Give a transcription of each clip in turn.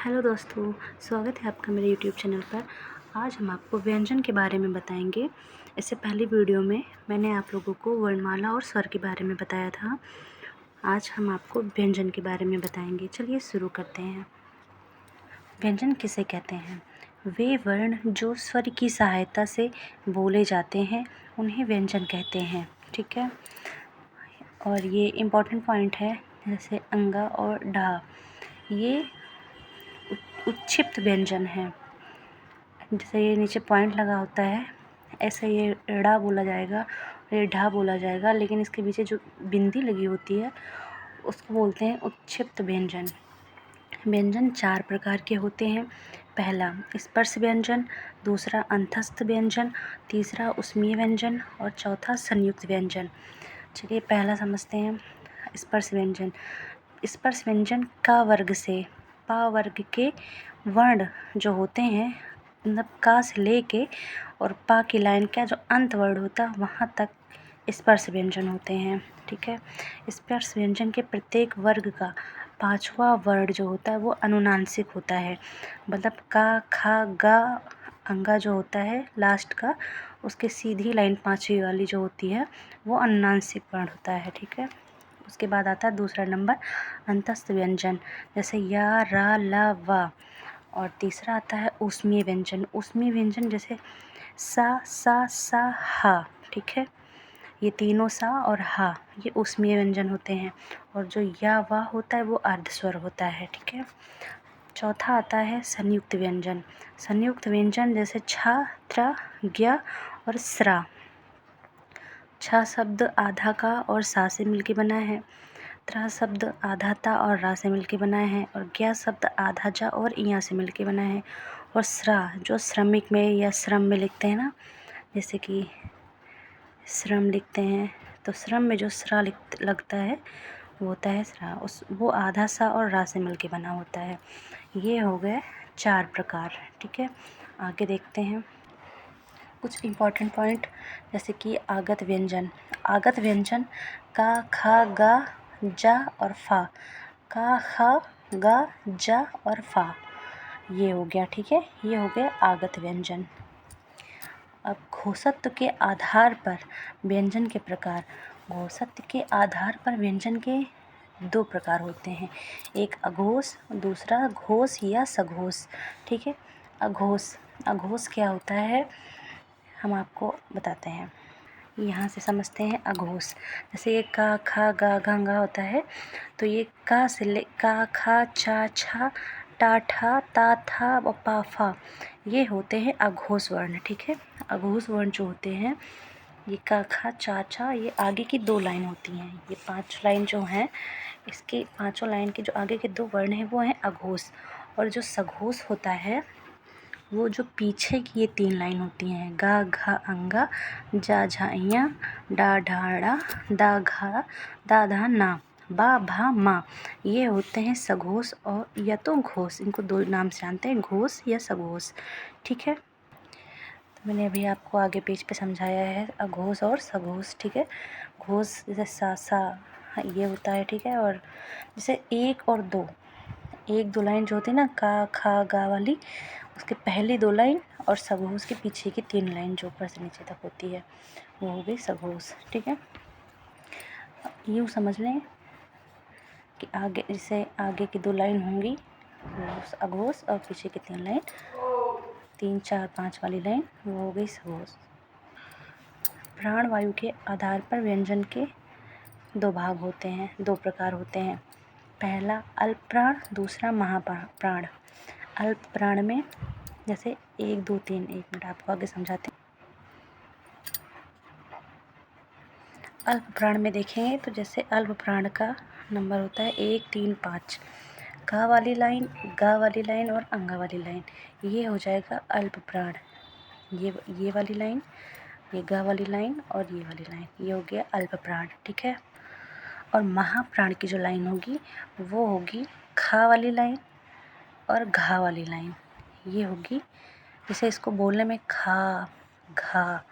Hello दोस्तों, स्वागत है आपका मेरे यूट्यूब चैनल पर। आज हम आपको व्यंजन के बारे में बताएंगे। इससे पहली वीडियो में मैंने आप लोगों को वर्णमाला और स्वर के बारे में बताया था। आज हम आपको व्यंजन के बारे में बताएंगे। चलिए शुरू करते हैं। व्यंजन किसे कहते हैं? वे वर्ण जो स्वर की सहायता से बोले जाते हैं उन्हें व्यंजन कहते हैं। ठीक है। और ये इम्पॉर्टेंट पॉइंट है, जैसे अंगा और ढा, ये उत्क्षिप्त व्यंजन है। जैसे ये नीचे पॉइंट लगा होता है, ऐसे ये ड़ा बोला जाएगा, ये ढा बोला जाएगा, लेकिन इसके पीछे जो बिंदी लगी होती है उसको बोलते हैं उत्क्षिप्त व्यंजन। व्यंजन 4 प्रकार के होते हैं। पहला स्पर्श व्यंजन, दूसरा अंतस्थ व्यंजन, तीसरा ऊष्मीय व्यंजन और चौथा संयुक्त व्यंजन। चलिए पहला समझते हैं, स्पर्श व्यंजन। स्पर्श व्यंजन का वर्ग से पा वर्ग के वर्ण जो होते हैं, मतलब का से लेके और पा की लाइन का जो अंत वर्ण होता है वहाँ तक स्पर्श व्यंजन होते हैं। ठीक है। स्पर्श व्यंजन के प्रत्येक वर्ग का 5वां वर्ण जो होता है वो अनुनासिक होता है। मतलब का, खा, गा, अंगा जो होता है लास्ट का, उसके सीधी लाइन 5वीं वाली जो होती है वो अनुनासिक वर्ण होता है। ठीक है। उसके बाद आता है दूसरा नंबर अंतस्थ व्यंजन, जैसे या, रा, ला, वा। और तीसरा आता है ऊष्मीय व्यंजन। ऊष्मीय व्यंजन जैसे सा, सा, हा। ठीक है। ये तीनों सा और हा ये ऊष्मीय व्यंजन होते हैं। और जो या, वा होता है वो अर्धस्वर होता है। ठीक है। चौथा आता है संयुक्त व्यंजन। संयुक्त व्यंजन जैसे छा, त्रा, ज्ञ और स्रा। छा शब्द आधा का और सा से मिलके बना है। त्रा शब्द आधा ता और रा से मिलके बना है। और ज्ञ शब्द आधा जा और इया से मिलके बना है। और स्रा जो श्रमिक में या श्रम में लिखते हैं ना, जैसे कि श्रम लिखते हैं तो श्रम में जो स्रा लगता है वो होता है स्रा, वो आधा सा और रा से मिलके बना होता है। ये हो गए 4 प्रकार। ठीक है। आगे देखते हैं कुछ इम्पॉर्टेंट पॉइंट, जैसे कि आगत व्यंजन। आगत व्यंजन का, खा, गा, जा और फा। का, खा, गा, जा और फा, ये हो गया। ठीक है। ये हो गए आगत व्यंजन। अब घोषत्व के आधार पर व्यंजन के प्रकार। घोषत्व के आधार पर व्यंजन के 2 प्रकार होते हैं, एक अघोष, दूसरा घोष या सघोष। ठीक है। अघोष क्या होता है हम आपको बताते हैं। यहाँ से समझते हैं अघोष। जैसे ये का, खा, गा, घंगा होता है, तो ये का से ले का, खा, चा, छा, टा, ठा, ता, था और पा, फा, ये होते हैं अघोष वर्ण। ठीक है। अघोष वर्ण जो होते हैं, ये का, खा, चा, छा, ये आगे की 2 लाइन होती हैं। ये 5 लाइन जो हैं, इसके 5 लाइन के जो आगे के 2 वर्ण हैं वो हैं अघोष। और जो सघोष होता है वो जो पीछे की ये 3 लाइन होती हैं, गा, घा, अंगा, जा, झा, इया, डा, ढा, ड़ा, दा, घा, दा, धा, ना, बा, भा, मा, ये होते हैं सघोष और या तो घोष। इनको 2 नाम से जानते हैं, घोष या सघोष। ठीक है। तो मैंने अभी आपको आगे पेज पे समझाया है अघोष और सघोष। ठीक है। घोष जैसे सा ये होता है। ठीक है। और जैसे 1 और 2, 1-2 लाइन जो होती है ना, का, खा, गा वाली, उसके पहली 2 लाइन और सघोष के पीछे की 3 लाइन जो ऊपर से नीचे तक होती है वो हो गई सघोष। ठीक है। यूँ समझ लें कि आगे जैसे आगे की 2 लाइन होंगी अघोष और पीछे की 3 लाइन, 3, 4, 5 वाली लाइन वो हो गई सघोष। प्राण वायु के आधार पर व्यंजन के 2 भाग होते हैं, 2 प्रकार होते हैं। पहला अल्प प्राण, दूसरा महाप्राण। अल्प प्राण में जैसे 1, 2, 3, 1 मिनट आपको आगे समझाते हैं। अल्प प्राण में देखेंगे तो जैसे अल्प प्राण का नंबर होता है 1, 3, 5। का वाली लाइन, गा वाली लाइन और अंगा वाली लाइन, ये हो जाएगा अल्प प्राण। ये वाली लाइन, ये गा वाली लाइन और ये वाली लाइन, ये हो गया अल्प प्राण। ठीक है। और महाप्राण की जो लाइन होगी वो होगी खा वाली लाइन और घा वाली लाइन, ये होगी। जैसे इसको बोलने में खा, घा,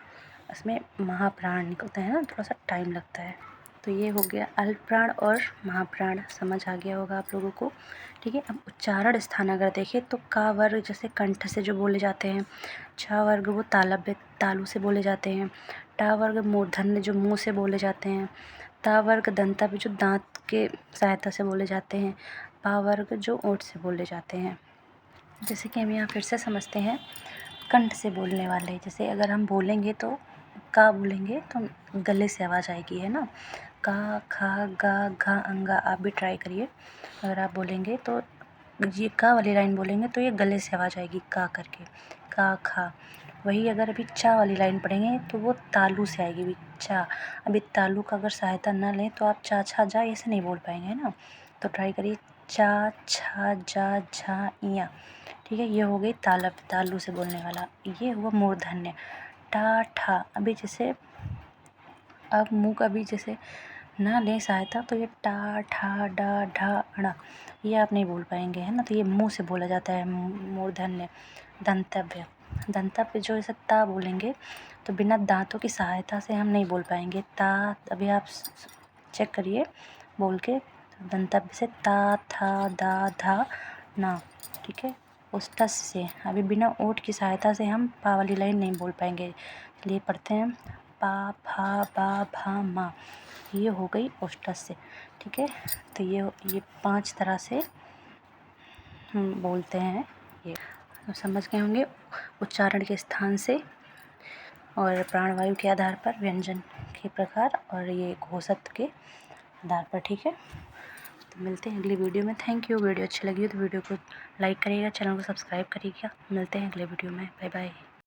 इसमें महाप्राण निकलता है ना, थोड़ा सा टाइम लगता है। तो ये हो गया अल्प प्राण और महाप्राण, समझ आ गया होगा आप लोगों को। ठीक है, अब उच्चारण स्थान अगर देखें तो का वर्ग जैसे कंठ से जो बोले जाते हैं, छा वर्ग वो तालव्य तालु से बोले जाते हैं, टा वर्ग मूर्धन्य जो मुंह से बोले जाते हैं, ता वर्ग दंताभि जो दांत के सहायता से बोले जाते हैं, पा वर्ग जो ओंठ से बोले जाते हैं। जैसे कि हम यहाँ फिर से समझते हैं कंठ से बोलने वाले, जैसे अगर हम बोलेंगे तो का बोलेंगे तो गले से आवाज़ आएगी, है ना। का, खा, गा, घा, अंगा। आप भी ट्राई करिए, अगर आप बोलेंगे तो ये का वाली लाइन बोलेंगे तो ये गले से आवाज़ आएगी का करके, का, खा। वही अगर अभी चा वाली लाइन पढ़ेंगे तो वो तालू से आएगी भी, चा। अभी तालू का अगर सहायता ना लें तो आप चा, छा, जा ऐसे नहीं बोल पाएंगे, है ना। तो ट्राई करिए, चा, छा, जा, झा, इया। ठीक है, ये हो गई तालव्य तालु से बोलने वाला। ये हुआ मूर्धन्य, टा, ठा। अभी जैसे अब मुँह का भी जैसे ना लें सहायता तो ये टा, ठा, डा, ढा, ण ये आप नहीं बोल पाएंगे, है ना। तो ये मुंह से बोला जाता है मूर्धन्य। दंतव्य, दंतव्य जो ऐसे ता बोलेंगे तो बिना दांतों की सहायता से हम नहीं बोल पाएंगे ता। अभी आप चेक करिए बोल के, दंतव्य से ता, था, दा, धा, ना। ठीक है, उष्टस से अभी बिना ओठ की सहायता से हम पा वाली लाइन नहीं बोल पाएंगे। चलिए पढ़ते हैं, पा, फा, बा, भा, मा। ये हो गई ओष्ठस से। ठीक है, तो ये 5 तरह से हम बोलते हैं। ये तो समझ गए होंगे उच्चारण के स्थान से और प्राणवायु के आधार पर व्यंजन के प्रकार और ये घोषत्व के आधार पर। ठीक है, तो मिलते हैं अगली वीडियो में। Thank you. वीडियो अच्छी लगी हो तो वीडियो को लाइक करिएगा, चैनल को सब्सक्राइब करिएगा। मिलते हैं अगले वीडियो में। Bye bye.